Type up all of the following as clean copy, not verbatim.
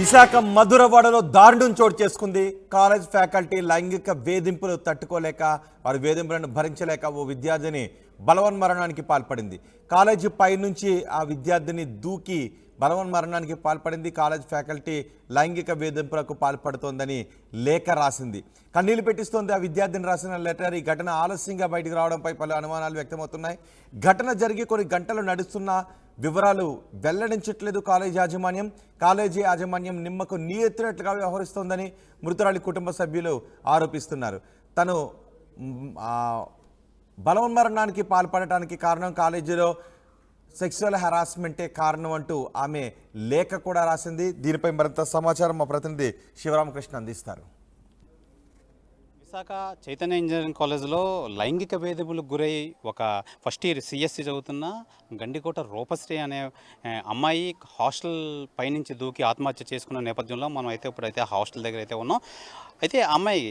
విశాఖ మధురవాడలో దారుణం చోటు చేసుకుంది. కాలేజ్ ఫ్యాకల్టీ లైంగిక వేధింపులు తట్టుకోలేక వారి వేధింపులను భరించలేక ఓ విద్యార్థిని బలవన్మరణానికి పాల్పడింది. కాలేజీ పై నుంచి ఆ విద్యార్థిని దూకి బలవన్మరణానికి పాల్పడింది. కాలేజ్ ఫ్యాకల్టీ లైంగిక వేధింపులకు పాల్పడుతోందని లేఖ రాసింది. కన్నీళ్లు పెట్టిస్తోంది ఆ విద్యార్థిని రాసిన లెటర్. ఈ ఘటన ఆలస్యంగా బయటకు రావడంపై పలు అనుమానాలు వ్యక్తమవుతున్నాయి. ఘటన జరిగి కొన్ని గంటలు నడుస్తున్న వివరాలు వెల్లడించట్లేదు కాలేజీ యాజమాన్యం నిమ్మకు నీరెత్తినట్లుగా వ్యవహరిస్తోందని మృతురాలి కుటుంబ సభ్యులు ఆరోపిస్తున్నారు. తను బలవన్మరణానికి పాల్పడటానికి కారణం కాలేజీలో సెక్సువల్ హెరాస్మెంటే కారణం అంటూ ఆమె లేఖ కూడా రాసింది. దీనిపై మరింత సమాచారం మా ప్రతినిధి శివరామకృష్ణ అందిస్తారు. విశాఖ చైతన్య ఇంజనీరింగ్ కాలేజీలో లైంగిక వేధింపులకు గురై ఒక ఫస్ట్ ఇయర్ సిఎస్సి చదువుతున్న గండికోట రూపశ్రీ అనే అమ్మాయి హాస్టల్ పైనుంచి దూకి ఆత్మహత్య చేసుకున్న నేపథ్యంలో మనం అయితే ఇప్పుడైతే హాస్టల్ దగ్గర అయితే ఉన్నాం. అయితే అమ్మాయి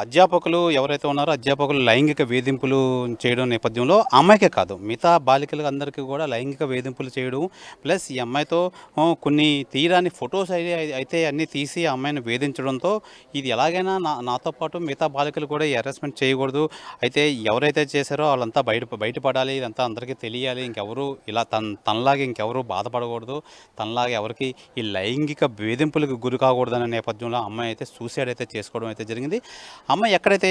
అధ్యాపకులు ఎవరైతే ఉన్నారో అధ్యాపకులు లైంగిక వేధింపులు చేయడం నేపథ్యంలో అమ్మాయికే కాదు మిగతా బాలికలు అందరికీ కూడా లైంగిక వేధింపులు చేయడం, ప్లస్ ఈ అమ్మాయితో కొన్ని తీరాని ఫొటోస్ అయితే అన్నీ తీసి ఆ అమ్మాయిని వేధించడంతో ఇది ఎలాగైనా నాతో పాటు మిగతా బాలికలు కూడా ఈ హెరాస్మెంట్ చేయకూడదు, అయితే ఎవరైతే చేశారో వాళ్ళంతా బయటపడాలి, ఇదంతా అందరికీ తెలియాలి, ఇంకెవరు ఇలా తనలాగా ఇంకెవరు బాధపడకూడదు, తనలాగా ఎవరికి ఈ లైంగిక వేధింపులకు గురి కాకూడదు అనే నేపథ్యంలో అమ్మాయి అయితే సూసైడ్ అయితే చేసుకోవడం అయితే జరిగింది. అమ్మాయి ఎక్కడైతే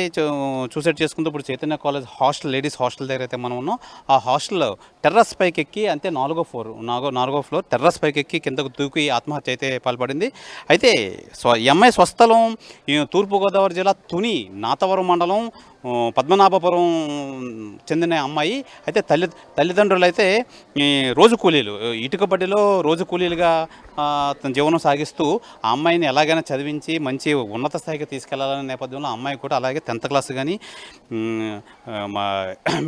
సూసైడ్ చేసుకుందో ఇప్పుడు Chaitanya college hostel ladies hostel దగ్గర అయితే మనం ఉన్నాం. ఆ హాస్టల్లో టెర్రస్ పైకి ఎక్కి అంతే నాలుగో ఫ్లోర్ టెర్రస్ పైకి ఎక్కి కిందకు దూకి ఆత్మహత్య అయితే పాల్పడింది. అయితే ఈ అమ్మాయి స్వస్థలం తూర్పుగోదావరి జిల్లా తుని నాతవరం మండలం పద్మనాభపురం చెందిన అమ్మాయి. అయితే తల్లిదండ్రులు అయితే రోజు కూలీలు ఇటుక బడ్డీలో రోజు కూలీలుగా తన జీవనం సాగిస్తూ ఆ అమ్మాయిని ఎలాగైనా చదివించి మంచి ఉన్నత స్థాయికి తీసుకెళ్లాలనే నేపథ్యంలో అమ్మాయి కూడా అలాగే 10th క్లాస్ కానీ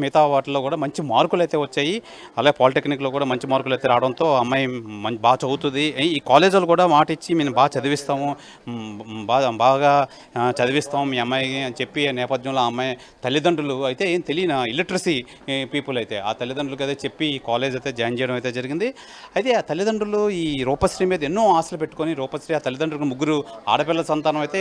మిగతా వాటిలో కూడా మంచి మార్కులు అయితే వచ్చాయి. అలాగే పాలిటెక్నిక్లో కూడా మంచి మార్కులు అయితే రావడంతో అమ్మాయి బాగా చదువుతుంది. ఈ కాలేజీలు కూడా మాట ఇచ్చి మేము బాగా చదివిస్తాము, బాగా చదివిస్తాము మీ అమ్మాయి అని చెప్పి నేపథ్యంలో అమ్మాయి తల్లిదండ్రులు అయితే ఏం తెలియని ఇలిటరసీ పీపుల్ అయితే ఆ తల్లిదండ్రులకి అయితే చెప్పి ఈ కాలేజ్ అయితే జాయిన్ చేయడం అయితే జరిగింది. అయితే ఆ తల్లిదండ్రులు ఈ రూపశ్రీ మీద ఎన్నో ఆశలు పెట్టుకొని రూపశ్రీ ఆ తల్లిదండ్రులకు 3 ఆడపిల్లల సంతానం అయితే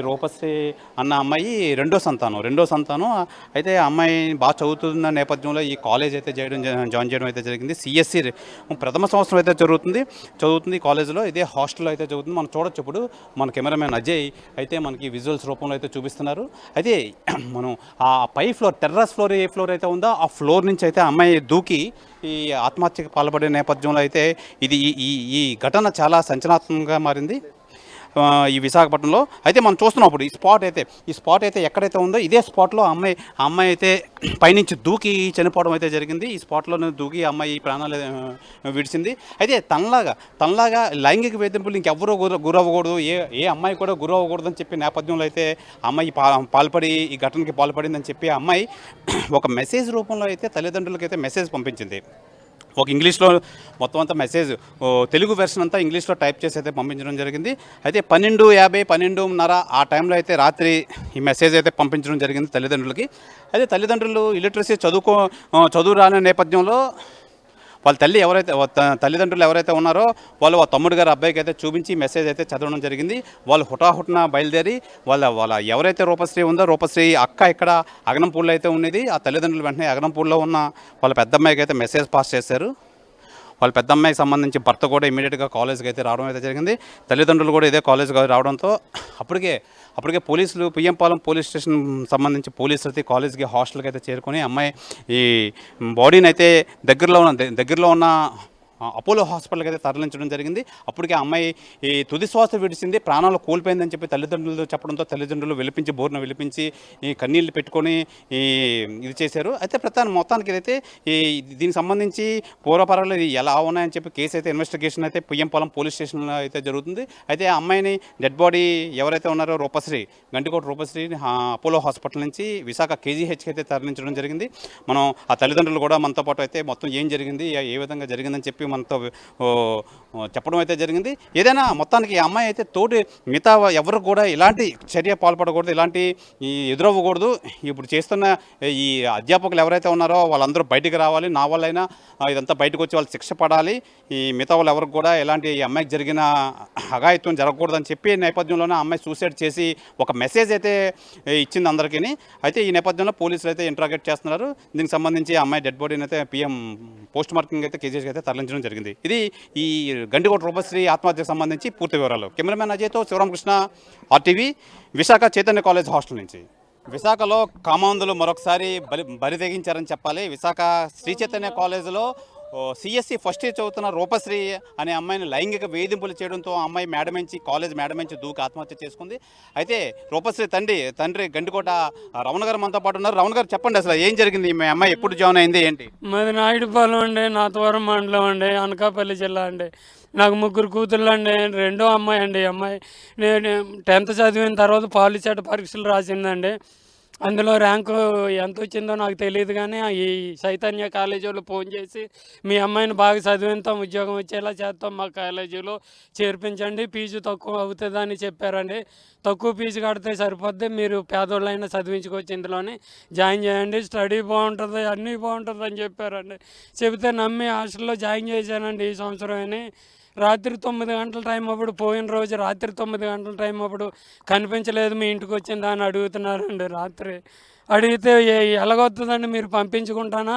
రూపశ్రీ అన్న అమ్మాయి రెండో సంతానం. అయితే ఆ అమ్మాయి బాగా చదువుతున్న నేపథ్యంలో ఈ కాలేజ్ అయితే జాయిన్ చేయడం అయితే జరిగింది. సిఎస్సి ప్రథమ సంవత్సరం అయితే చదువుతుంది కాలేజీలో, ఇదే హాస్టల్లో అయితే చదువుతుంది. మనం చూడొచ్చు ఇప్పుడు మన కెమెరామెన్ అజయ్ అయితే మనకి విజువల్స్ రూపంలో అయితే చూపిస్తున్నారు. అయితే మనం ఆ పై ఫ్లోర్ టెర్రస్ ఫ్లోర్ ఏ ఫ్లోర్ అయితే ఉందో ఆ ఫ్లోర్ నుంచి అయితే అమ్మాయి దూకి ఈ ఆత్మహత్యకు పాల్పడే నేపథ్యంలో అయితే ఇది ఈ ఘటన చాలా సంచలనాత్మకంగా మారింది ఈ విశాఖపట్నంలో. అయితే మనం చూస్తున్నప్పుడు ఈ స్పాట్ అయితే ఎక్కడైతే ఉందో ఇదే స్పాట్లో అమ్మాయి అయితే పైనుంచి దూకి చనిపోవడం అయితే జరిగింది. ఈ స్పాట్లోనే దూకి అమ్మాయి ప్రాణాలు విడిచింది. అయితే తనలాగా లైంగిక వేధింపులు ఇంకెవ్వరూ గురవ్వకూడదు, ఏ అమ్మాయి కూడా గురవ్వకూడదు అని చెప్పి నేపథ్యంలో అయితే అమ్మాయి ఈ ఘటనకి పాల్పడిందని చెప్పి ఆ అమ్మాయి ఒక మెసేజ్ రూపంలో అయితే తల్లిదండ్రులకి అయితే మెసేజ్ పంపించింది. ఒక ఇంగ్లీష్లో మొత్తం అంతా మెసేజ్ తెలుగు వెర్షన్ అంతా ఇంగ్లీష్లో టైప్ చేసి అయితే పంపించడం జరిగింది. అయితే 12:50 12:30 ఆ టైంలో అయితే రాత్రి ఈ మెసేజ్ అయితే పంపించడం జరిగింది తల్లిదండ్రులకి. అయితే తల్లిదండ్రులు ఇలిటరసీ చదువు రాని నేపథ్యంలో వాళ్ళ తల్లిదండ్రులు ఎవరైతే ఉన్నారో వాళ్ళ తమ్ముడు గారు అబ్బాయికి అయితే చూపించి మెసేజ్ అయితే చదవడం జరిగింది. వాళ్ళు హుటాహుటిన బయలుదేరి వాళ్ళ ఎవరైతే రూపశ్రీ ఉందో రూపశ్రీ అక్క ఇక్కడ అగనంపూడిలో అయితే ఉన్నది. ఆ తల్లిదండ్రులు వెంటనే అగనంపూడిలో ఉన్న వాళ్ళ పెద్దమ్మాయికి అయితే మెసేజ్ పాస్ చేశారు. వాళ్ళ పెద్దమ్మాయికి సంబంధించి భర్త కూడా ఇమీడియట్గా కాలేజ్కి అయితే రావడం అయితే జరిగింది. తల్లిదండ్రులు కూడా ఇదే కాలేజ్కి రావడంతో అప్పటికే పోలీసులు పిఎంపాలెం పోలీస్ స్టేషన్ సంబంధించి పోలీసులు అయితే కాలేజ్కి హాస్టల్కి అయితే చేరుకొని అమ్మాయి ఈ బాడీని అయితే దగ్గరలో ఉన్న అపోలో హాస్పిటల్కి అయితే తరలించడం జరిగింది. అప్పటికే అమ్మాయి ఈ తుది శ్వాస విడిచింది, ప్రాణాలు కోల్పోయిందని చెప్పి తల్లిదండ్రులు చెప్పడంతో తల్లిదండ్రులు బోర్న విలిపించి ఈ కన్నీళ్లు పెట్టుకొని ఇది చేశారు. అయితే మొత్తానికి అయితే దీనికి సంబంధించి పూర్వపరాలు ఎలా ఉన్నాయని చెప్పి కేసు అయితే ఇన్వెస్టిగేషన్ అయితే పిఎంపాలెం పోలీస్ స్టేషన్లో అయితే జరుగుతుంది. అయితే ఆ అమ్మాయిని డెడ్ బాడీ ఎవరైతే ఉన్నారో గండికోట రూపశ్రీ అపోలో హాస్పిటల్ నుంచి విశాఖ కేజీహెచ్కి అయితే తరలించడం జరిగింది. మనం ఆ తల్లిదండ్రులు కూడా మనతో పాటు అయితే మొత్తం ఏం జరిగింది ఏ విధంగా జరిగిందని చెప్పి మనతో చెప్పడం అయితే జరిగింది. ఏదైనా మొత్తానికి ఈ అమ్మాయి అయితే తోటి మిగతా ఎవరు కూడా ఇలాంటి చర్య పాల్పడకూడదు, ఇలాంటి ఈ ఎదురవ్వకూడదు. ఇప్పుడు చేస్తున్న ఈ అధ్యాపకులు ఎవరైతే ఉన్నారో వాళ్ళందరూ బయటికి రావాలి, నా వల్లైనా ఇదంతా బయటకు వచ్చి వాళ్ళు శిక్ష పడాలి. ఈ మిగతా వాళ్ళు ఎవరికి కూడా ఎలాంటి ఈ అమ్మాయికి జరిగిన అఘాయిత్వం జరగకూడదని చెప్పి నేపథ్యంలోనే ఆ అమ్మాయి సూసైడ్ చేసి ఒక మెసేజ్ అయితే ఇచ్చింది అందరికీ. అయితే ఈ నేపథ్యంలో పోలీసులు అయితే ఇంట్రాగేట్ చేస్తున్నారు. దీనికి సంబంధించి ఆ అమ్మాయి డెడ్ బాడీని అయితే పిఎం పోస్ట్ మార్కింగ్ అయితే కేజీకి అయితే తరలించడం జరిగింది. ఇది ఈ గండికోట రూపశ్రీ ఆత్మహత్యకు సంబంధించి పూర్తి వివరాలు. కెమెరామెన్ అజయ్తో Sivaramakrishna, RTV, Visakha Chaitanya college hostel నుంచి. విశాఖలో కామాంధులు మరొకసారి బరి తెగించారని చెప్పాలి. విశాఖ శ్రీ చైతన్య కాలేజీలో సిఎస్సి ఫస్ట్ ఇయర్ చదువుతున్న రూపశ్రీ అనే అమ్మాయిని లైంగిక వేధింపులు చేయడంతో ఆ అమ్మాయి కాలేజ్ మేడమెంచి దూకి ఆత్మహత్య చేసుకుంది. అయితే రూపశ్రీ తండ్రి గండికోట రమణ గారు మనతో పాటు ఉన్నారు. రమణ గారు చెప్పండి, అసలు ఏం జరిగింది? మీ అమ్మాయి ఎప్పుడు జాయిన్ అయింది, ఏంటి? మాది నాయుడుపాలెం అండి, నాతవరం మండలం అండి, అనకాపల్లి జిల్లా అండి. నాకు 3 కూతుళ్ళు అండి, రెండో అమ్మాయి అండి. అమ్మాయి నేను 10th చదివిన తర్వాత పాలిసెట్ పరీక్షలు రాసిందండి. అందులో ర్యాంకు ఎంత వచ్చిందో నాకు తెలియదు, కానీ ఈ చైతన్య కాలేజీ వాళ్ళు ఫోన్ చేసి మీ అమ్మాయిని బాగా చదివిస్తాం, ఉద్యోగం వచ్చేలా చేస్తాం, మా కాలేజీలో చేర్పించండి, ఫీజు తక్కువ అవుతుందని చెప్పారండి. తక్కువ ఫీజు కడితే సరిపోద్ది, మీరు పేదోళ్ళైనా చదివించుకోవచ్చు, ఇందులోనే జాయిన్ చేయండి, స్టడీ బాగుంటుంది, అన్నీ బాగుంటుంది అని చెప్పారండి. చెబితే నమ్మి హాస్టల్లో జాయిన్ చేశానండి. ఈ సంవత్సరం రాత్రి 9 గంటల టైం అప్పుడు, పోయిన రోజు రాత్రి 9 గంటల టైం అప్పుడు కనిపించలేదు, మీ ఇంటికి వచ్చిందా అని అడుగుతున్నారండి. రాత్రి అడిగితే ఎలాగొస్తుందండి, మీరు పంపించుకుంటానా,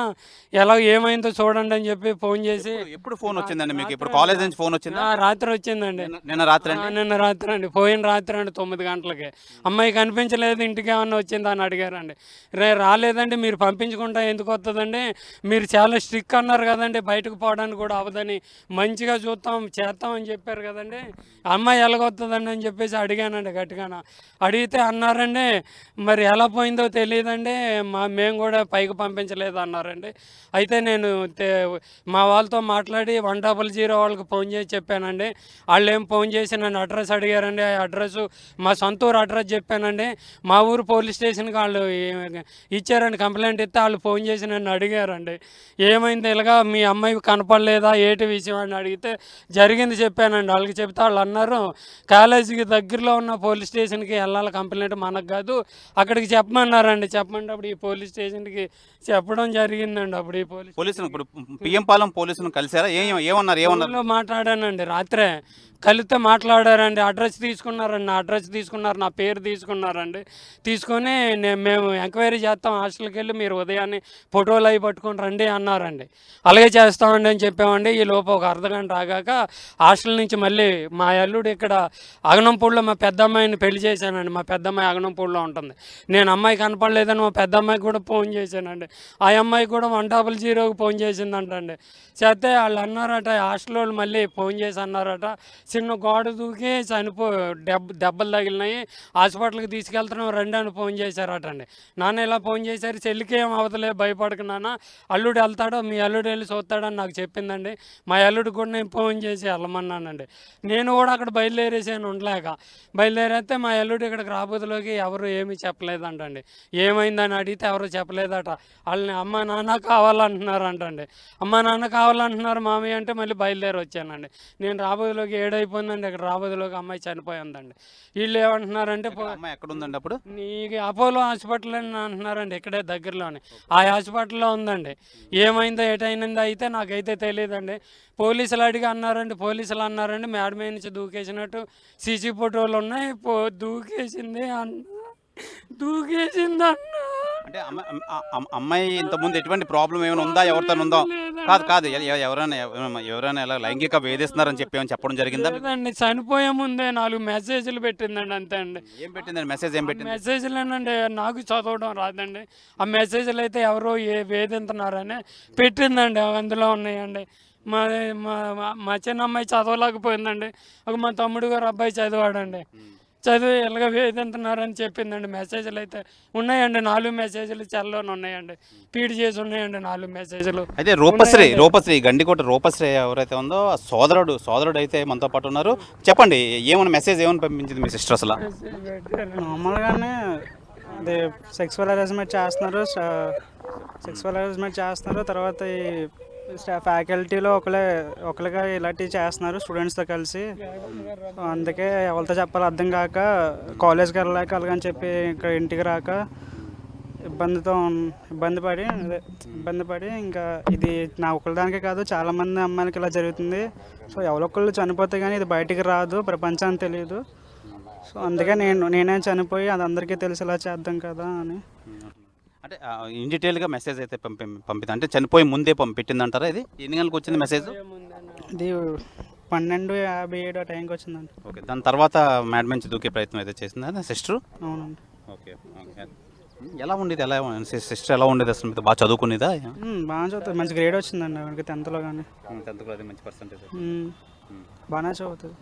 ఏమైందో చూడండి అని చెప్పి ఫోన్ చేసి. ఎప్పుడు ఫోన్ వచ్చిందండి మీకు? ఇప్పుడు కాలేజ్ నుంచి ఫోన్ వచ్చిందా? రాత్రి వచ్చిందండి. నిన్న రాత్రి అండి, పోయిన రాత్రి అండి 9 గంటలకి. అమ్మాయి కనిపించలేదు, ఇంటికి ఏమన్నా వచ్చిందా అని అడిగారండి. రాలేదండి, మీరు పంపించుకుంటా ఎందుకు వస్తుందండి, మీరు చాలా స్ట్రిక్ అన్నారు కదండి, బయటకు పోవడానికి కూడా అవదని, మంచిగా చూస్తాం చేస్తాం అని చెప్పారు కదండి, అమ్మాయి ఎలాగొస్తుందండి అని చెప్పేసి అడిగానండి గట్టిగాన. అడిగితే అన్నారండి, మరి ఎలా పోయిందో తెలియదండి, మేము కూడా పైకి పంపించలేదు అన్నారండి. అయితే నేను మా వాళ్ళతో మాట్లాడి 100 వాళ్ళకి ఫోన్ చేసి చెప్పానండి. వాళ్ళు ఏం ఫోన్ చేసి నన్ను అడ్రస్ అడిగారండి. ఆ అడ్రస్ మా సొంత ఊరు అడ్రస్ చెప్పానండి. మా ఊరు పోలీస్ స్టేషన్కి వాళ్ళు ఇచ్చారండి, కంప్లైంట్ ఇస్తే వాళ్ళు ఫోన్ చేసి నన్ను అడిగారండి, ఏమైంది ఇలాగా మీ అమ్మాయి కనపడలేదా, ఏటి విషయం అని అడిగితే జరిగింది చెప్పానండి. వాళ్ళకి చెప్తే వాళ్ళు అన్నారు, కాలేజీకి దగ్గరలో ఉన్న పోలీస్ స్టేషన్కి వెళ్ళాలి, కంప్లైంట్ మనకు కాదు, అక్కడికి చెప్పమన్నారండి. చెప్పమంటే అప్పుడు ఈ పోలీస్ స్టేషన్కి చెప్పడం జరిగిందండి. అప్పుడు ఈ పోలీసులు ఇప్పుడు పిఎం పాలెం పోలీసులను కలిసారా? ఏమన్నారు? మాట్లాడానండి, రాత్రే కలిస్తే మాట్లాడారండి. అడ్రస్ తీసుకున్నారండి, నా అడ్రస్ తీసుకున్నారు, నా పేరు తీసుకున్నారండి. తీసుకొని మేము ఎంక్వైరీ చేస్తాం, హాస్టల్కి వెళ్ళి మీరు ఉదయాన్నే ఫోటోలు అవి పట్టుకొని రండి అన్నారండి. అలాగే చేస్తామండి అని చెప్పామండి. ఈ లోపు ఒక అర్ధగంట ఆగాక హాస్టల్ నుంచి మళ్ళీ మా అల్లుడు ఇక్కడ అగనంపూడిలో మా పెద్ద అమ్మాయిని పెళ్లి చేశానండి. మా పెద్ద అమ్మాయి అగనంపూడిలో ఉంటుంది. నేను అమ్మాయి కనపడలేదని మా పెద్ద అమ్మాయికి కూడా ఫోన్ చేశానండి. ఆ అమ్మాయి కూడా 100కి ఫోన్ చేసిందంటండి. చేస్తే వాళ్ళు అన్నారట, హాస్టల్ వాళ్ళు మళ్ళీ ఫోన్ చేసి అన్నారట, చిన్న గోడ దూకి దెబ్బలు తగిలినాయి, హాస్పిటల్కి తీసుకెళ్తున్నాం రండి అని ఫోన్ చేశారట అండి. నాన్న ఇలా ఫోన్ చేశారు, చెల్లికి ఏం అవతలే, భయపడకు నాన్న, అల్లుడు వెళ్తాడో, మీ అల్లుడు వెళ్ళి చూస్తాడని నాకు చెప్పిందండి. మా అల్లుడు కూడా నేను ఫోన్ చేసి వెళ్ళమన్నానండి. నేను కూడా అక్కడ బయలుదేరేసాను ఉండలేక. బయలుదేరితే మా అల్లుడు ఇక్కడికి రాబోతులోకి ఎవరు ఏమీ చెప్పలేదంటండి. ఏమైందని అడిగితే ఎవరు చెప్పలేదట. వాళ్ళని అమ్మ నాన్న కావాలంటున్నారంటండి. అమ్మ నాన్న కావాలంటున్నారు మామయ్య అంటే మళ్ళీ బయలుదేరి వచ్చానండి. నేను రాబోతులోకి ఏడైపోయిందండి, ఇక్కడ రాబోతులోకి అమ్మాయి చనిపోయిందండి. వీళ్ళు ఏమంటున్నారంటే, అమ్మాయి ఎక్కడ ఉందండి అప్పుడు? నీకు అపోలో హాస్పిటల్ అని అంటున్నారండి, ఇక్కడే దగ్గరలోనే ఆ హాస్పిటల్లో ఉందండి. ఏమైందో ఏటైందో అయితే నాకైతే తెలియదండి. పోలీసులు అడిగి అన్నారండి, పోలీసులు అన్నారండి మేడ మీద నుంచి దూకేసినట్టు సీసీ ఫోటోలు ఉన్నాయి, దూకేసింది అన్న. అంటే అమ్మాయి ఇంతకుముందు ఎటువంటి ప్రాబ్లం ఏమైనా ఉందా, ఎవరితో ఉందో? కాదు ఎవరైనా ఎలా లైంగిక వేధిస్తున్నారని చెప్పడం జరిగిందా? లేదండి, చనిపోయే ముందే 4 మెసేజ్లు పెట్టిందండి, అంతే అండి. ఏం పెట్టిందండి? మెసేజ్ ఏం పెట్టింది? మెసేజ్లేనండి, నాకు చదవడం రాదండి. ఆ మెసేజ్లు అయితే ఎవరో వేధింతున్నారని పెట్టిందండి, అందులో ఉన్నాయండి. మా చిన్న అమ్మాయి చదవలేకపోయిందండి. ఒక మా తమ్ముడు గారు అబ్బాయి చదివాడండి, చదివి ఎలాగ వేధింటున్నారని చెప్పిందండి. మెసేజ్లు అయితే ఉన్నాయండి, 4 మెసేజ్లు చెల్లోనే ఉన్నాయండి, ఫీడ్ చేసి ఉన్నాయండి 4 మెసేజ్లు. అయితే రూపశ్రీ గండికోట రూపశ్రీ ఎవరైతే ఉందో సోదరుడు అయితే మనతో పాటు ఉన్నారు. చెప్పండి, ఏమైనా మెసేజ్ ఏమైనా పంపించింది మీ సిస్టర్? అసలు నార్మల్గానే అదే సెక్సువల్ హెరాస్మెంట్ చేస్తున్నారు, తర్వాత ఈ ఫ్యాకల్టీలో ఒకరిగా ఇలాంటివి చేస్తున్నారు స్టూడెంట్స్తో కలిసి. సో అందుకే ఎవరితో చెప్పాలో అర్థం కాక కాలేజ్కి వెళ్ళలేక అలాగని చెప్పి ఇక్కడ ఇంటికి రాక ఇబ్బంది పడి ఇంకా ఇది నా ఒకరిదానికే కాదు చాలామంది అమ్మాయిలకి ఇలా జరుగుతుంది. సో ఎవరొకళ్ళు చనిపోతే కానీ ఇది బయటికి రాదు, ప్రపంచానికి తెలియదు. సో అందుకే నేనే చనిపోయి అది అందరికీ తెలిసేలా చేద్దాం కదా అని. అంటే ఇన్ డీటెయిల్గా మెసేజ్ అయితే పంపిద్దాం అంటే చనిపోయి ముందే పెట్టిందంటారా? ఇది ఎన్ని గంటలకు వచ్చింది మెసేజ్? ఇది 12:57 ఆ టైంకి వచ్చిందండి. ఓకే, దాని తర్వాత మేడం నుంచి దూకే ప్రయత్నం అయితే చేసిందా సిస్టర్? అవునండి. ఓకే ఓకే, ఎలా ఉండేది? సిస్టర్ ఎలా ఉండేది అసలు? మీతో బాగా చదువుకునేదా? బాగా చదువుతుంది, మంచి గ్రేడ్ వచ్చిందండి ఆవిడకి 10th కానీ. 10th అది మంచి పర్సెంటేజ్. బాగానే చదువుతుంది.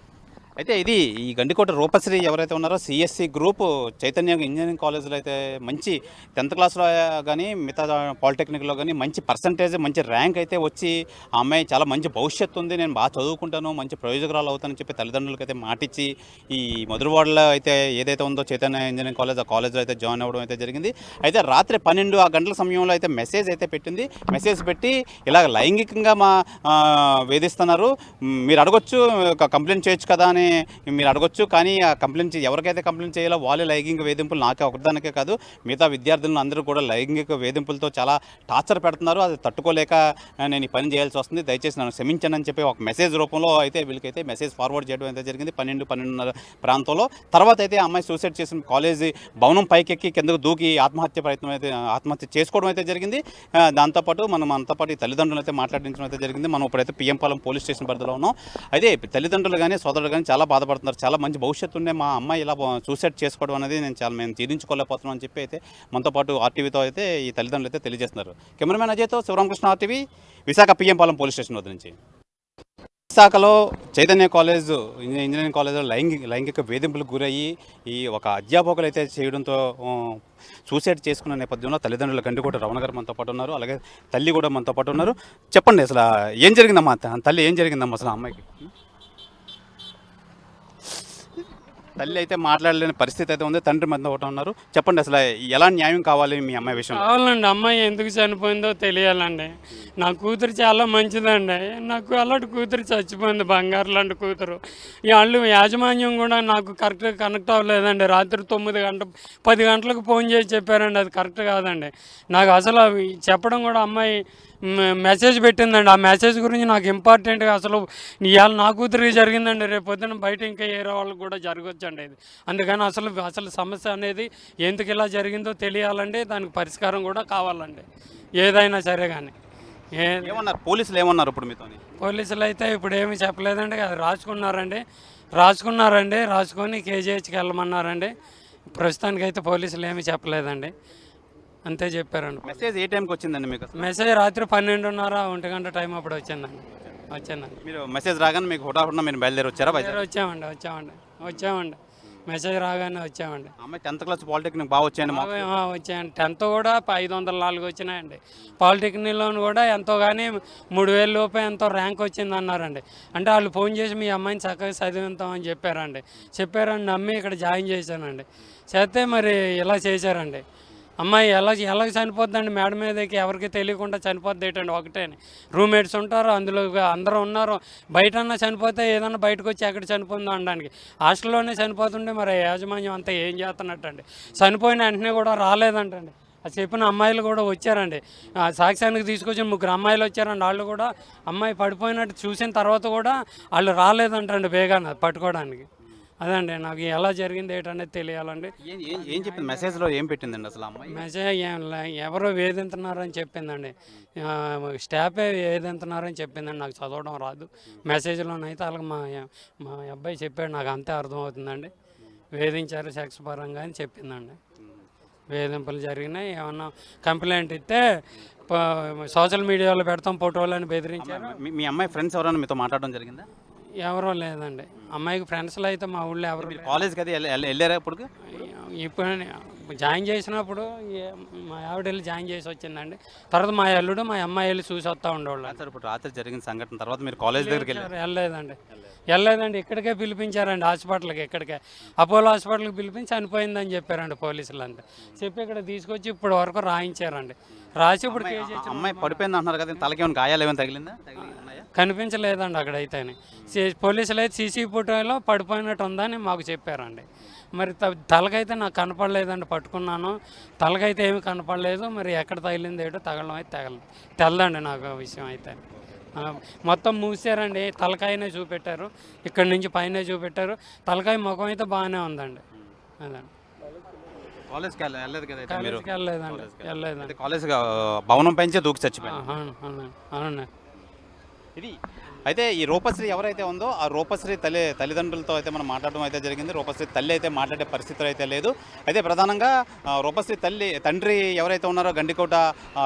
అయితే ఇది ఈ గండికోట రూపశ్రీ ఎవరైతే ఉన్నారో సిఎస్సి గ్రూప్ చైతన్య ఇంజనీరింగ్ కాలేజ్లో అయితే మంచి 10th క్లాస్లో కానీ మిగతా పాలిటెక్నిక్లో కానీ మంచి పర్సంటేజ్ మంచి ర్యాంక్ అయితే వచ్చి ఆ అమ్మాయి చాలా మంచి భవిష్యత్తు ఉంది, నేను బాగా చదువుకుంటాను, మంచి ప్రయోజకురాలు అవుతానని చెప్పి తల్లిదండ్రులకి అయితే మాటిచ్చి ఈ మధురవాడలో అయితే ఏదైతే ఉందో చైతన్య ఇంజనీరింగ్ కాలేజ్ ఆ కాలేజ్లో అయితే జాయిన్ అవ్వడం అయితే జరిగింది. అయితే రాత్రి 12 గంటల సమయంలో అయితే మెసేజ్ అయితే పెట్టింది. మెసేజ్ పెట్టి ఇలా లైంగికంగా వేధిస్తున్నారు, మీరు అడగొచ్చు కంప్లైంట్ చేయొచ్చు కదా అని మీరు అడగొచ్చు, కానీ ఆ కంప్లైంట్ ఎవరికైతే కంప్లైంట్ చేయాలో వాళ్ళే లైంగిక వేధింపులు నాకే ఒకదానికే కాదు మిగతా విద్యార్థులను అందరూ కూడా లైంగిక వేధింపులతో చాలా టార్చర్ పెడుతున్నారు, అది తట్టుకోలేక నేను ఈ పని చేయాల్సి వస్తుంది, దయచేసి నన్ను క్షమించనని చెప్పి ఒక మెసేజ్ రూపంలో అయితే వీళ్ళకైతే మెసేజ్ ఫార్వర్డ్ చేయడం అయితే జరిగింది 12-12:30 ప్రాంతంలో. తర్వాత అయితే అమ్మాయి సూసైడ్ చేసిన కాలేజీ భవనం పైకెక్కి కిందకు దూకి ఆత్మహత్య చేసుకోవడం అయితే జరిగింది. దాంతోపాటు అంతా పాటు ఈ తల్లిదండ్రులు అయితే మాట్లాడించడం అయితే జరిగింది. మనం ఇప్పుడైతే పిఎంపాలెం పోలీస్ స్టేషన్ పరిధిలో ఉన్నాం. అయితే తల్లిదండ్రులు కానీ సోదరులు కానీ చాలా బాధపడుతున్నారు, చాలా మంచి భవిష్యత్తు ఉండే మా అమ్మాయి ఇలా సూసైడ్ చేసుకోవడం అనేది మేము జీర్ణించుకోలేకపోతున్నాం అని చెప్పి అయితే మనతో పాటు ఆర్టీవీతో అయితే ఈ తల్లిదండ్రులు అయితే తెలియజేస్తున్నారు. కెమెరామెన్ అజయ్తో Sivaramakrishna, RTV, Visakha PM Palem police station వద్ద నుంచి. విశాఖలో చైతన్య కాలేజ్ ఇంజనీరింగ్ కాలేజ్లో లైంగిక వేధింపులకు గురయ్యి ఈ ఒక అధ్యాపకులు అయితే చేయడంతో సూసైడ్ చేసుకున్న నేపథ్యంలో తల్లిదండ్రుల గండికోట రమణ గారు మనతో పాటు ఉన్నారు, అలాగే తల్లి కూడా మనతో పాటు ఉన్నారు. చెప్పండి అసలు ఏం జరిగిందమ్మా? తల్లి ఏం జరిగిందమ్మా అసలు అమ్మాయికి? తల్లి అయితే మాట్లాడలేని పరిస్థితి అయితే ఉంది, తండ్రి మధ్య ఒకటి ఉన్నారు. చెప్పండి అసలు ఎలా న్యాయం కావాలి మీ అమ్మాయి విషయం? కావాలండి, అమ్మాయి ఎందుకు చనిపోయిందో తెలియాలండి. నా కూతురు చాలా మంచిదండి, నాకు అలాంటి కూతురు చచ్చిపోయింది, బంగారు లాంటి కూతురు. వాళ్ళు యాజమాన్యం కూడా నాకు కరెక్ట్గా కనెక్ట్ అవ్వలేదండి. రాత్రి 10 గంటలకు ఫోన్ చేసి చెప్పారండి, అది కరెక్ట్ కాదండి. నాకు అసలు అవి చెప్పడం కూడా అమ్మాయి మెసేజ్ పెట్టిందండి, ఆ మెసేజ్ గురించి నాకు ఇంపార్టెంట్గా అసలు ఇవాళ నా కూతురికి జరిగిందండి, రేపు పొద్దున బయట ఇంకా ఏరే వాళ్ళకి కూడా జరగవచ్చండి ఇది. అందుకని అసలు సమస్య అనేది ఎందుకు ఇలా జరిగిందో తెలియాలండి, దానికి పరిష్కారం కూడా కావాలండి ఏదైనా సరే. కానీ ఏమన్నారు పోలీసులు? ఏమన్నారు ఇప్పుడు మీతో? పోలీసులు అయితే ఇప్పుడు ఏమీ చెప్పలేదండి, అది రాసుకొని కేజీహెచ్కి వెళ్ళమన్నారండి. ప్రస్తుతానికి అయితే పోలీసులు ఏమీ చెప్పలేదండి, అంతే చెప్పారండి. మెసేజ్ ఏ టైంకి వచ్చిందండి మీకు? మెసేజ్ రాత్రి 12:30 1 గంట టైం అప్పుడు వచ్చిందండి. మీరు మెసేజ్ రాగానే మీకు హుటాహుటిన మీరు బయలుదేరి వచ్చారా? వచ్చామండి మెసేజ్ రాగానే వచ్చామండి. అమ్మాయి 10th క్లాస్ పాలిటెక్నిక్ బాగా వచ్చాయండి? వచ్చాయండి, 10th కూడా 504 వచ్చినాయండి. పాలిటెక్నిక్లో కూడా ఎంతో కానీ 3000 లోపే ఎంతో ర్యాంక్ వచ్చింది అన్నారండి. అంటే వాళ్ళు ఫోన్ చేసి మీ అమ్మాయిని చక్కగా చదివిస్తామని చెప్పారండి. నమ్మి ఇక్కడ జాయిన్ చేశానండి. చేస్తే మరి ఇలా చేశారండి. అమ్మాయి ఎలా చనిపోద్దండి? మేడ మీదకి ఎవరికి తెలియకుండా చనిపోద్ది ఏంటండి? ఒకటే రూమ్మేట్స్ ఉంటారు, అందులో అందరూ ఉన్నారు. బయటన్నా చనిపోతే ఏదన్నా బయటకు వచ్చి ఎక్కడ చనిపోతుందో అనడానికి, హాస్టల్లోనే చనిపోతుంటే మరి యాజమాన్యం అంతా ఏం చేస్తున్నట్టండి? చనిపోయిన వెంటనే కూడా రాలేదంటండి. అది చెప్పిన అమ్మాయిలు కూడా వచ్చారండి, సాక్ష్యానికి తీసుకొచ్చిన 3 అమ్మాయిలు వచ్చారండి. వాళ్ళు కూడా అమ్మాయి పడిపోయినట్టు చూసిన తర్వాత కూడా వాళ్ళు రాలేదంటండి బేగాన పట్టుకోవడానికి. అదండి నాకు ఎలా జరిగింది ఏంటనేది తెలియాలండి. ఏం చెప్పింది మెసేజ్లో? ఏం పెట్టిందండి అసలు అమ్మాయి? మెసేజ్ ఎవరో వేధింతున్నారని చెప్పిందండి, స్టాఫే వేధింతున్నారని చెప్పిందండి. నాకు చదవడం రాదు, మెసేజ్లోనైతే అలాగ మా అబ్బాయి చెప్పాడు, నాకు అంతే అర్థమవుతుందండి. వేధించారు సెక్స్ పరంగా అని చెప్పిందండి. వేధింపులు జరిగినాయి, ఏమన్నా కంప్లైంట్ ఇస్తే సోషల్ మీడియాలో పెడతాం ఫోటోలు అని బెదిరించారు. మీ అమ్మాయి ఫ్రెండ్స్ ఎవరైనా మీతో మాట్లాడడం జరిగిందా? ఎవరో లేదండి. అమ్మాయికి ఫ్రెండ్స్లో అయితే మా ఊళ్ళో ఎవరు కాలేజ్కి అది వెళ్ళారా? ఇప్పుడు జాయిన్ చేసినప్పుడు మా ఆవిడ వెళ్ళి జాయిన్ చేసి వచ్చిందండి. తర్వాత మా అల్లుడు మా అమ్మాయి వెళ్ళి చూసి వస్తూ ఉండేవాళ్ళు. సార్ ఇప్పుడు రాత్రి జరిగిన సంఘటన తర్వాత మీరు కాలేజ్ దగ్గరికి వెళ్ళారు? వెళ్ళలేదండి, ఇక్కడికే పిలిపించారండి హాస్పిటల్కి. ఇక్కడికే అపోలో హాస్పిటల్కి పిలిపించి చనిపోయిందని చెప్పారండి పోలీసులు అంతా. చెప్పి ఇక్కడ తీసుకొచ్చి ఇప్పుడు వరకు రాయించారండి. రాసి ఇప్పుడు కేసు అమ్మాయి పడిపోయింది అంటున్నారు కదా, తలకి ఏమైనా గాయాలు ఏమైనా తగిలిందా? కనిపించలేదండి అక్కడైతేనే. పోలీసులు అయితే సీసీ ఫోటోలో పడిపోయినట్టు ఉందని మాకు చెప్పారండి. మరి తలకైతే నాకు కనపడలేదండి, పట్టుకున్నాను, తలకైతే ఏమి కనపడలేదు. మరి ఎక్కడ తగిలింది ఏటో తగలడం అయితే తెలదండి నాకు ఆ విషయం అయితే. మొత్తం మూసారండి, తలకాయనే చూపెట్టారు, ఇక్కడి నుంచి పైన చూపెట్టారు. తలకాయ ముఖం అయితే బాగానే ఉందండి. అదండి. కాలేజ్కి వెళ్ళలేదు కదా అయితే మీరు? వెళ్ళలేదండి. కాలేజ్ భవనం పెంచే దూకి చచ్చిపోయారు. అవునండి. ఇది అయితే ఈ రూపశ్రీ ఎవరైతే ఉందో ఆ రూపశ్రీ తల్లిదండ్రులతో అయితే మనం మాట్లాడడం అయితే జరిగింది. రూపశ్రీ తల్లి అయితే మాట్లాడే పరిస్థితులు అయితే లేదు. అయితే ప్రధానంగా రూపశ్రీ తండ్రి ఎవరైతే ఉన్నారో గండికోట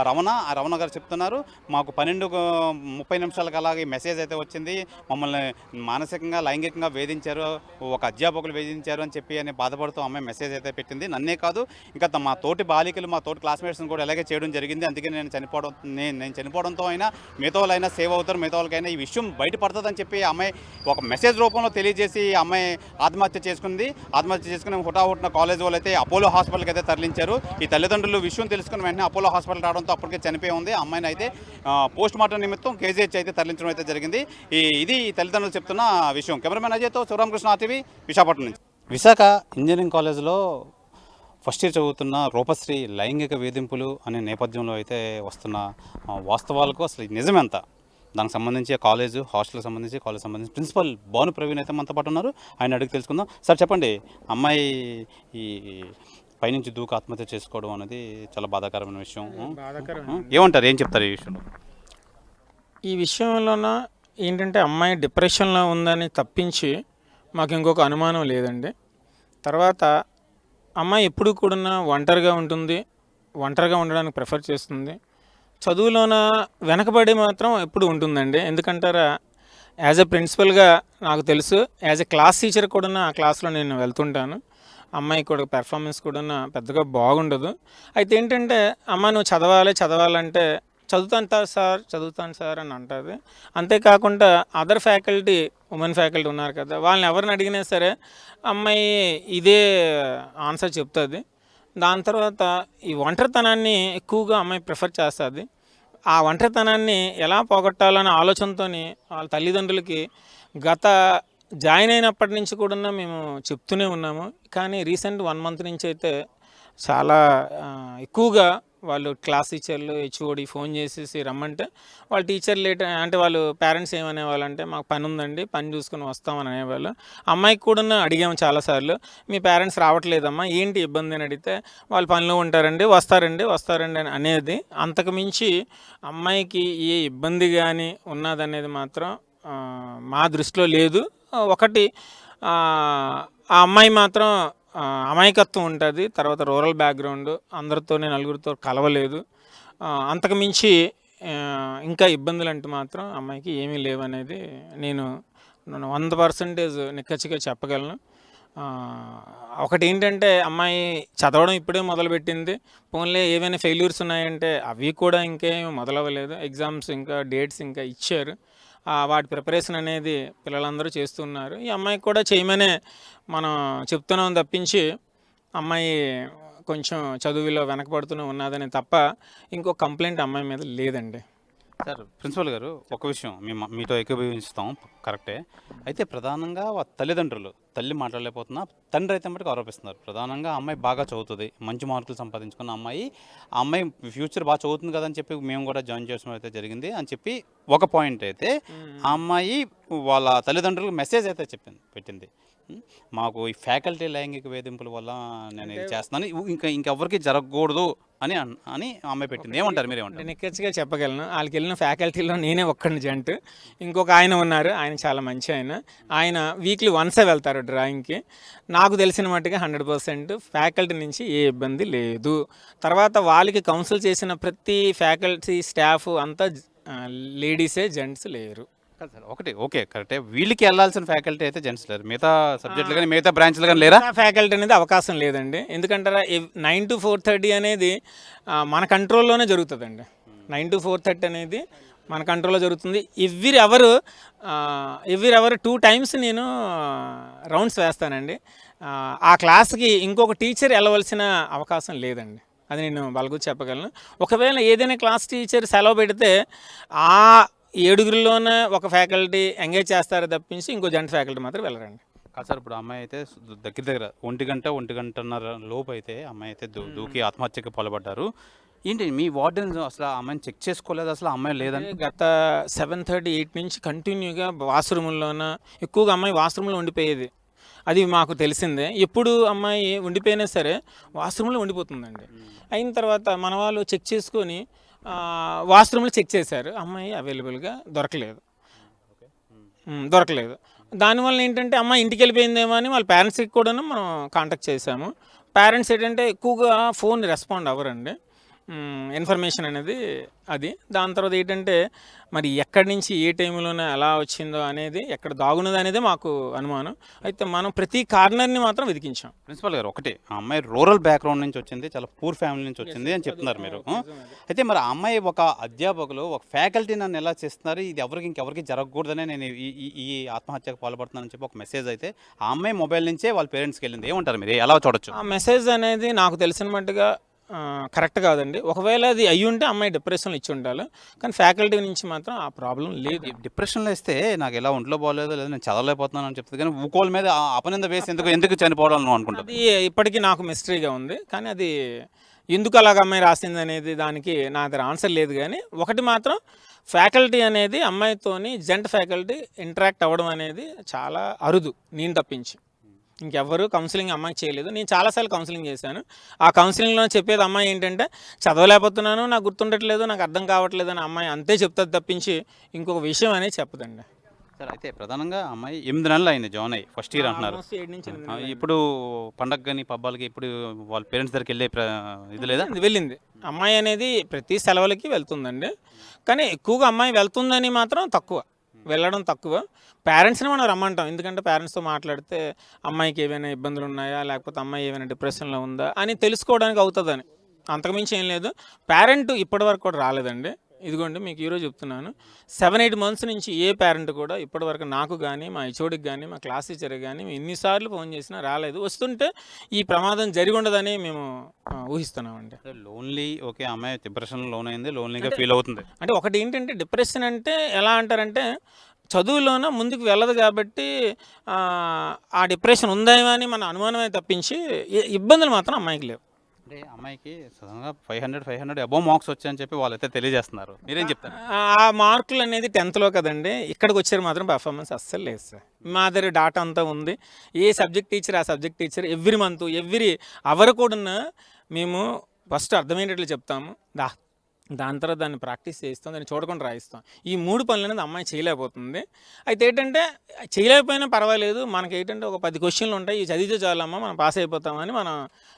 రమణ, ఆ రమణ గారు చెప్తున్నారు, మాకు 12:30 అలాగే మెసేజ్ అయితే వచ్చింది, మమ్మల్ని మానసికంగా లైంగికంగా వేధించారు, ఒక అధ్యాపకులు వేధించారు అని చెప్పి అని బాధపడుతూ అమ్మాయి మెసేజ్ అయితే పెట్టింది. నన్నే కాదు ఇంకా మా తోటి బాలికలు, మా తోటి క్లాస్మేట్స్ని కూడా ఇలాగే చేయడం జరిగింది. అందుకే నేను చనిపోవడంతో అయినా మిగతా వాళ్ళైనా సేవ్ అవుతారు, మిగతా వాళ్ళకైనా ఈ విషయం బయటపడుతుందని చెప్పి అమ్మాయి ఒక మెసేజ్ రూపంలో తెలియజేసి అమ్మాయి ఆత్మహత్య చేసుకుని హుటాహుటిన కాలేజ్ వాళ్ళు అయితే అపోలో హాస్పిటల్కి అయితే తరలించారు. ఈ తల్లిదండ్రులు విషయం తెలుసుకుని వెంటనే అపోలో హాస్పిటల్ రావడంతో అప్పటికే చనిపోయి ఉంది. అమ్మాయిని అయితే పోస్ట్ మార్టం నిమిత్తం కేజీహెచ్ అయితే తరలించడం అయితే జరిగింది. ఇది తల్లిదండ్రులు చెప్తున్న విషయం. కెమెరామెన్ అజయ్తో శివరామకృష్ణ, ఆర్టీవీ, విశాఖపట్నం నుంచి. విశాఖ ఇంజనీరింగ్ కాలేజ్లో ఫస్ట్ ఇయర్ చదువుతున్న రూపశ్రీ లైంగిక వేధింపులు అనే నేపథ్యంలో అయితే వస్తున్న వాస్తవాలకు అసలు నిజమెంత, దానికి సంబంధించి కాలేజ్ హాస్టల్కి సంబంధించి ప్రిన్సిపల్ భాను ప్రవీణ్ అయితే మనతో పాటు ఉన్నారు. ఆయన అడిగి తెలుసుకుందాం. సార్ చెప్పండి, అమ్మాయి ఈ పైనుంచి దూకు ఆత్మహత్య చేసుకోవడం అనేది చాలా బాధాకరమైన విషయం. ఏమంటారు, ఏం చెప్తారు ఈ విషయంలో? ఈ విషయంలోన ఏంటంటే అమ్మాయి డిప్రెషన్లో ఉందని తప్పించి మాకు ఇంకొక అనుమానం లేదండి. తర్వాత అమ్మాయి ఎప్పుడు కూడా ఒంటరిగా ఉంటుంది, ఒంటరిగా ఉండడానికి ప్రిఫర్ చేస్తుంది. చదువులోన వెనకబడి మాత్రం ఎప్పుడు ఉంటుందండి. ఎందుకంటారా, యాజ్ ఎ ప్రిన్సిపల్గా నాకు తెలుసు, యాజ్ ఎ క్లాస్ టీచర్ కూడా ఆ క్లాస్లో నేను వెళ్తుంటాను. అమ్మాయి కూడా పెర్ఫార్మెన్స్ కూడా పెద్దగా బాగుండదు. అయితే ఏంటంటే అమ్మ నువ్వు చదవాలంటే చదువుతాను సార్ అని అంటుంది. అంతేకాకుండా అదర్ ఫ్యాకల్టీ, ఉమెన్ ఫ్యాకల్టీ ఉన్నారు కదా, వాళ్ళని ఎవరిని అడిగినా సరే అమ్మాయి ఇదే ఆన్సర్ చెప్తుంది. దాని తర్వాత ఈ ఒంటరితనాన్ని ఎక్కువగా అమ్మాయి ప్రిఫర్ చేస్తుంది. ఆ ఒంటరితనాన్ని ఎలా పోగొట్టాలనే ఆలోచనతో వాళ్ళ తల్లిదండ్రులకి గత జాయిన్ అయినప్పటి నుంచి కూడా మేము చెప్తూనే ఉన్నాము. కానీ రీసెంట్ 1 month నుంచి అయితే చాలా ఎక్కువగా వాళ్ళు క్లాస్ టీచర్లు, హెచ్ఓడి ఫోన్ చేసేసి రమ్మంటే వాళ్ళ టీచర్ లేట్ అంటే వాళ్ళు పేరెంట్స్ ఏమనేవాళ్ళంటే మాకు పని ఉందండి, పని చూసుకుని వస్తామని అనేవాళ్ళు. అమ్మాయికి కూడా అడిగాము చాలాసార్లు, మీ పేరెంట్స్ రావట్లేదమ్మా ఏంటి ఇబ్బంది అని అడిగితే వాళ్ళు పనిలో ఉంటారండి, వస్తారండి అని అనేది. అంతకుమించి అమ్మాయికి ఏ ఇబ్బంది కానీ ఉన్నదనేది మాత్రం మా దృష్టిలో లేదు. ఒకటి ఆ అమ్మాయి మాత్రం అమాయకత్వం ఉంటుంది. తర్వాత రూరల్ బ్యాక్గ్రౌండ్, అందరితోనే నలుగురితో కలవలేదు. అంతకుమించి ఇంకా ఇబ్బందులు అంటే మాత్రం అమ్మాయికి ఏమీ లేవనేది నేను 100% నిక్కచ్చిగా చెప్పగలను. ఒకటి ఏంటంటే అమ్మాయి చదవడం ఇప్పుడే మొదలుపెట్టింది. పోన్లే ఏవైనా ఫెయిల్యూర్స్ ఉన్నాయంటే అవి కూడా ఇంకేం మొదలవ్వలేదు. ఎగ్జామ్స్ ఇంకా డేట్స్ ఇంకా ఇచ్చారు. వాటి ప్రిపరేషన్ అనేది పిల్లలందరూ చేస్తున్నారు. ఈ అమ్మాయికి కూడా చేయమనే మనం చెప్తున్నాం తప్పించి అమ్మాయి కొంచెం చదువులో వెనకబడుతూనే ఉన్నదని తప్ప ఇంకో కంప్లైంట్ అమ్మాయి మీద లేదండి. సార్ ప్రిన్సిపల్ గారు, ఒక విషయం మీతో ఏకీభవిస్తాం, కరెక్టే. అయితే ప్రధానంగా తల్లి మాట్లాడలేకపోతున్నా, తండ్రి అయితే మటుకు ఆరోపిస్తున్నారు. ప్రధానంగా అమ్మాయి బాగా చదువుతుంది, మంచి మార్కులు సంపాదించుకున్న అమ్మాయి ఫ్యూచర్ బాగా చదువుతుంది కదా అని చెప్పి మేము కూడా జాయిన్ చేయడం అయితే జరిగింది అని చెప్పి ఒక పాయింట్ అయితే ఆ అమ్మాయి వాళ్ళ తల్లిదండ్రులకు మెసేజ్ అయితే పెట్టింది, మాకు ఈ ఫ్యాకల్టీ లైంగిక వేధింపుల వల్ల నేను ఇది చేస్తున్నాను, ఇంకెవరికి జరగకూడదు అని అమ్మాయి పెట్టింది. ఏమంటారు, మీరేమంటారు? నిక్కచ్చిగా చెప్పగలను. వాళ్ళకి వెళ్ళిన ఫ్యాకల్టీలో నేనే ఒక్కడిని జంట్. ఇంకొక ఆయన ఉన్నారు, ఆయన చాలా మంచి ఆయన వీక్లీ వన్సే వెళ్తారు డ్రాయింగ్కి. నాకు తెలిసిన మట్టుగా 100% ఫ్యాకల్టీ నుంచి ఏ ఇబ్బంది లేదు. తర్వాత వాళ్ళకి కౌన్సిల్ చేసిన ప్రతి ఫ్యాకల్టీ స్టాఫ్ అంతా లేడీసే, జెంట్స్ లేరు. కాదు సార్, ఒకటి ఓకే కరెక్టే, వీళ్ళకి వెళ్ళాల్సిన ఫ్యాకల్టీ అయితే జెంట్స్ లేరు, మిగతా సబ్జెక్టులు కానీ మిగతా బ్రాంచ్లు కానీ లేరా? ఫ్యాకల్టీ అనేది అవకాశం లేదండి. ఎందుకంటారా 9 to 4:30 అనేది మన కంట్రోల్లోనే జరుగుతుందండి. 9 to 4:30 అనేది మన కంట్రోల్లో జరుగుతుంది. ఎవ్రీ అవర్ 2 times నేను రౌండ్స్ వేస్తానండి. ఆ క్లాస్కి ఇంకొక టీచర్ వెళ్ళవలసిన అవకాశం లేదండి. అది నేను బలగు చెప్పగలను. ఒకవేళ ఏదైనా క్లాస్ టీచర్ సెలవు పెడితే ఆ 7గురిలోనే ఒక ఫ్యాకల్టీ ఎంగేజ్ చేస్తారు తప్పించి ఇంకో జంట ఫ్యాకల్టీ మాత్రం వెళ్ళరండి. కాదు సార్, ఇప్పుడు అమ్మాయి అయితే దగ్గర దగ్గర 1 గంటన్నర లోపు అయితే అమ్మాయి అయితే దూకి ఆత్మహత్యకి పాల్పడ్డారు. ఏంటి మీ వార్డెన్ అసలు ఆ అమ్మాయిని చెక్ చేసుకోలేదు, అసలు ఆ అమ్మాయి లేదని? గత 7:30, 8 నుంచి కంటిన్యూగా వాష్రూమ్లోన ఎక్కువగా అమ్మాయి వాష్రూమ్లో ఉండిపోయేది. అది మాకు తెలిసిందే. ఎప్పుడు అమ్మాయి ఉండిపోయినా సరే వాష్రూమ్లో ఉండిపోతుందండి. అయిన తర్వాత మన వాళ్ళు చెక్ చేసుకొని వాష్రూమ్లో చెక్ చేశారు, అమ్మాయి అవైలబుల్గా దొరకలేదు. దానివల్ల ఏంటంటే అమ్మాయి ఇంటికి వెళ్ళిపోయిందేమో అని వాళ్ళ పేరెంట్స్కి కూడా మనం కాంటాక్ట్ చేశాము. పేరెంట్స్ ఏంటంటే ఎక్కువగా ఫోన్ రెస్పాండ్ అవ్వరండి, ఇన్ఫర్మేషన్ అనేది అది. దాని తర్వాత ఏంటంటే మరి ఎక్కడి నుంచి ఏ టైంలోనే ఎలా వచ్చిందో అనేది, ఎక్కడ దాగున్నది అనేది మాకు అనుమానం. అయితే మనం ప్రతి కార్నర్ని మాత్రం వెతికించాం. ప్రిన్సిపల్ గారు, ఒకటి ఆ అమ్మాయి రూరల్ బ్యాక్గ్రౌండ్ నుంచి వచ్చింది, చాలా పూర్ ఫ్యామిలీ నుంచి వచ్చింది అని చెప్తున్నారు మీరు. అయితే మరి ఆ అమ్మాయి ఒక అధ్యాపకులు ఒక ఫ్యాకల్టీ నన్ను ఎలా చేస్తున్నారు, ఇది ఇంకెవరికి జరగకూడదనే నేను ఈ ఆత్మహత్యకు పాల్పడుతున్నానని చెప్పి ఒక మెసేజ్ అయితే ఆ అమ్మాయి మొబైల్ నుంచే వాళ్ళ పేరెంట్స్కి వెళ్ళింది. ఏమంటారు మీరు, ఎలా చూడొచ్చు? ఆ మెసేజ్ అనేది నాకు తెలిసిన మట్టుగా కరెక్ట్ కాదండి. ఒకవేళ అది అయ్యి ఉంటే అమ్మాయి డిప్రెషన్లో ఇచ్చి ఉండాలి, కానీ ఫ్యాకల్టీ నుంచి మాత్రం ఆ ప్రాబ్లం లేదు. డిప్రెషన్లో ఇస్తే నాకు ఎలా ఒంట్లో బాగోలేదు, లేదా నేను చదవలేకపోతున్నాను అని చెప్తుంది, కానీ ఊకోల మీద అపనింద వేసి ఎందుకు చనిపోవడం అనుకుంటుంది. అది ఇప్పటికీ నాకు మిస్టరీగా ఉంది. కానీ అది ఎందుకు అలాగ అమ్మాయి రాసింది అనేది దానికి నా దగ్గర ఆన్సర్ లేదు. కానీ ఒకటి మాత్రం, ఫ్యాకల్టీ అనేది అమ్మాయితోని జెంట్ ఫ్యాకల్టీ ఇంటరాక్ట్ అవ్వడం అనేది చాలా అరుదు, నేను తప్పించి ఇంకెవ్వరూ కౌన్సిలింగ్ అమ్మాయికి చేయలేదు. నేను చాలాసార్లు కౌన్సిలింగ్ చేశాను. ఆ కౌన్సిలింగ్లో చెప్పేది అమ్మాయి ఏంటంటే చదవలేకపోతున్నాను, నాకు గుర్తుండట్లేదు, నాకు అర్థం కావట్లేదు అని అమ్మాయి అంతే చెప్తుంది తప్పించి ఇంకొక విషయం అనేది చెప్పదండి. సార్, అయితే ప్రధానంగా అమ్మాయి 8 నెలలు అయింది జాయిన్ అయ్యి, ఫస్ట్ ఇయర్ అంటున్నారు. 7 నుంచి 8 నెలలు. ఇప్పుడు పండగ కానీ పబ్బాలకి ఇప్పుడు వాళ్ళ పేరెంట్స్ దగ్గరికి వెళ్ళే ఇది లేదా? వెళ్ళింది అమ్మాయి అనేది ప్రతి సెలవులకి వెళ్తుందండి. కానీ ఎక్కువగా అమ్మాయి వెళ్తుందని మాత్రం తక్కువ, వెళ్ళడం తక్కువ. పేరెంట్స్ని మనం రమ్మంటాం, ఎందుకంటే పేరెంట్స్తో మాట్లాడితే అమ్మాయికి ఏమైనా ఇబ్బందులు ఉన్నాయా, లేకపోతే అమ్మాయి ఏమైనా డిప్రెషన్లో ఉందా అని తెలుసుకోవడానికి అవుతుందని, అంతకుమించి ఏం లేదు. పేరెంట్ ఇప్పటివరకు కూడా రాలేదండి. ఇదిగోండి మీకు ఈరోజు చెప్తున్నాను, 7-8 months నుంచి ఏ పేరెంట్ కూడా ఇప్పటివరకు నాకు కానీ, మా హెచ్ఓడికి కానీ, మా క్లాస్ టీచర్కి కానీ ఎన్నిసార్లు ఫోన్ చేసినా రాలేదు. వస్తుంటే ఈ ప్రమాదం జరిగి ఉండదని మేము ఊహిస్తున్నామండి. లోన్లీ, ఓకే, అమ్మాయి డిప్రెషన్ లోన్ అయింది, లోన్లీగా ఫీల్ అవుతుంది. అంటే ఒకటి ఏంటంటే డిప్రెషన్ అంటే ఎలా అంటారంటే చదువులోన ముందుకు వెళ్ళదు కాబట్టి ఆ డిప్రెషన్ ఉందేమో అని మన అనుమానమే తప్పించి ఇబ్బందులు మాత్రం అమ్మాయికి లేవు. అంటే అమ్మాయికి సడన్గా 500 అబోవ్ మార్క్స్ వచ్చాయని చెప్పి వాళ్ళైతే తెలియజేస్తున్నారు, మీరేం చెప్తారు? ఆ మార్కులు అనేది 10th కదండి, ఇక్కడికి వచ్చారు మాత్రం పర్ఫార్మెన్స్ అస్సలు లేదు సార్. మా దగ్గర డాటా అంతా ఉంది. ఏ సబ్జెక్ట్ టీచర్ ఆ subject teacher every month every hour కూడా మేము ఫస్ట్ అర్థమయ్యేటట్లు చెప్తాము, దాని తర్వాత దాన్ని ప్రాక్టీస్ చేయిస్తాం, దాన్ని చూడకుండా రాయిస్తాం. ఈ 3 పనులు అనేది అమ్మాయి చేయలేకపోతుంది. అయితే ఏంటంటే చేయలేకపోయినా పర్వాలేదు, మనకి ఏంటంటే ఒక 10 క్వశ్చన్లు ఉంటాయి, ఈ చదివితే చాలమ్మా మనం పాస్ అయిపోతామని మనం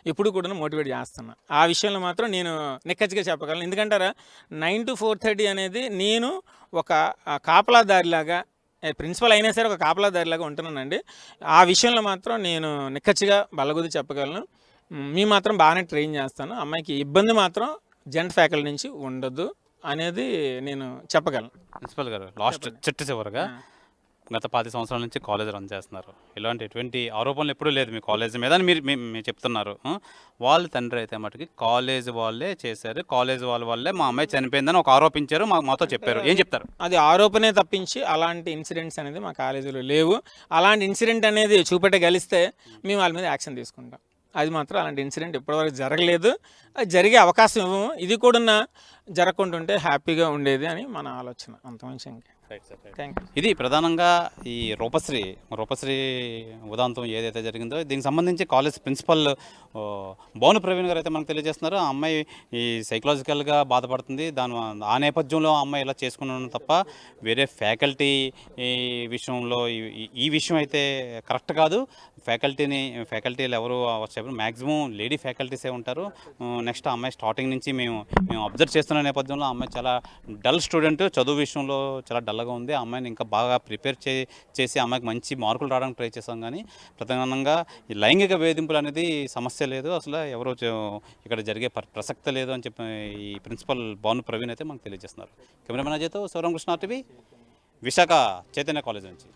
ఎప్పుడు కూడా మోటివేట్ చేస్తున్నాం. ఆ విషయంలో మాత్రం నేను నిక్కచ్చిగా చెప్పగలను. ఎందుకంటారా 9 to 4:30 అనేది నేను ఒక కాపలాదారిలాగా, ప్రిన్సిపల్ అయినా సరే ఒక కాపలాదారిలాగా ఉంటున్నానండి. ఆ విషయంలో మాత్రం నేను నిక్కచ్చిగా బల్లగుద్ది చెప్పగలను. మీ మాత్రం బాగానే ట్రైన్ చేస్తాను. అమ్మాయికి ఇబ్బంది మాత్రం జెంట్ ఫ్యాకల్టీ నుంచి ఉండదు అనేది నేను చెప్పగలను. ప్రిన్సిపల్ గారు, లాస్ట్ చివరగా గత 10 సంవత్సరాల నుంచి కాలేజ్ రన్ చేస్తున్నారు, ఇలాంటి ఎటువంటి ఆరోపణలు ఎప్పుడూ లేదు మీ కాలేజ్ మీద అని మీరు చెప్తున్నారు. వాళ్ళ తండ్రి అయితే మటుకి కాలేజ్ వాళ్ళే చేశారు, కాలేజ్ వాళ్ళే మా అమ్మాయి చనిపోయిందని ఒక ఆరోపించారు, మాతో చెప్పారు. ఏం చెప్తారు? అది ఆరోపణే తప్పించి అలాంటి ఇన్సిడెంట్స్ అనేది మా కాలేజీలో లేవు. అలాంటి ఇన్సిడెంట్ అనేది చూపెట్టగలిస్తే మేము వాళ్ళ మీద యాక్షన్ తీసుకుంటాం. అది మాత్రం అలాంటి ఇన్సిడెంట్ ఇప్పటివరకు జరగలేదు, అది జరిగే అవకాశం ఇవ్వము. ఇది కూడా జరగకుంటుంటే హ్యాపీగా ఉండేది అని మన ఆలోచన, అంతమంచి ఇంకా. Thank you. ఇది ప్రధానంగా ఈ రూపశ్రీ ఉదాంతం ఏదైతే జరిగిందో దీనికి సంబంధించి కాలేజ్ ప్రిన్సిపల్ భాను ప్రవీణ్ గారు అయితే మనకు తెలియజేస్తున్నారు. ఆ అమ్మాయి ఈ సైకలాజికల్గా బాధపడుతుంది, ఆ నేపథ్యంలో ఆ అమ్మాయి ఇలా చేసుకున్నాను తప్ప వేరే ఫ్యాకల్టీ విషయంలో ఈ విషయం అయితే కరెక్ట్ కాదు. ఫ్యాకల్టీలు ఎవరు మ్యాక్సిమం లేడీ ఫ్యాకల్టీసే ఉంటారు. నెక్స్ట్ ఆ అమ్మాయి స్టార్టింగ్ నుంచి మేము అబ్జర్వ్ చేస్తున్న నేపథ్యంలో ఆ అమ్మాయి చాలా డల్ స్టూడెంట్, చదువు విషయంలో చాలా డల్ డల్గా ఉంది. ఆ అమ్మాయిని ఇంకా బాగా ప్రిపేర్ చేసి అమ్మాయికి మంచి మార్కులు రావడానికి ట్రై చేసాం. కానీ ప్రధానంగా ఈ లైంగిక వేధింపులు అనేది సమస్య లేదు, అసలు ఎవరో ఇక్కడ జరిగే ప్రసక్తే లేదు అని చెప్పి ఈ ప్రిన్సిపల్ భాను ప్రవీణ్ అయితే మనకు తెలియజేస్తున్నారు. కెమెరామెన్ అజయ్తో శివరామకృష్ణ టీవీ, విశాఖ చైతన్య కాలేజ్ నుంచి.